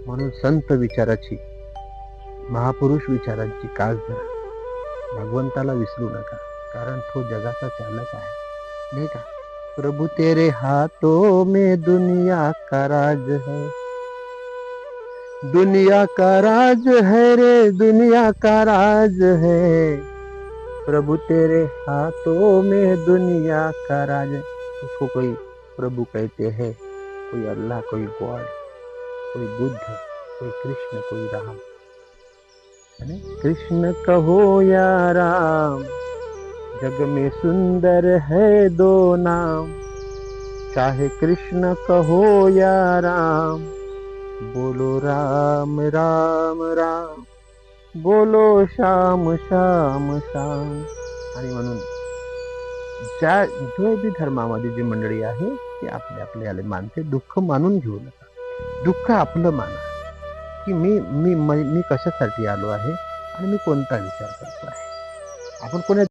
म्हणून संत विचाराची, महापुरुष विचारांची कास धरा. भगवंताला विसरू नका, कारण तो जगाचा चालक आहे, नाही का? प्रभु तेरे हाथों में दुनिया का राज है, दुनिया का राज है रे, दुनिया का राज है. प्रभु तेरे हाथों में दुनिया का राज है. उसको कोई प्रभु कहते हैं, कोई अल्लाह, कोई गॉड, कोई बुद्ध, कोई कृष्ण, कोई राम. कृष्ण कहो या राम, जग में सुंदर है दो नाम. चाहे कृष्ण कहो या राम, बोलो राम राम राम, बोलो श्याम श्याम श्याम. आणि म्हणून ज्या जो बी धर्मामध्ये जी मंडळी आहे ती आपल्याला मानते, दुःख मानून घेऊ नका. दुःख आपलं माना, की मी कशासाठी आलो आहे आणि मी कोणता विचार करतो आहे. आपण कोणा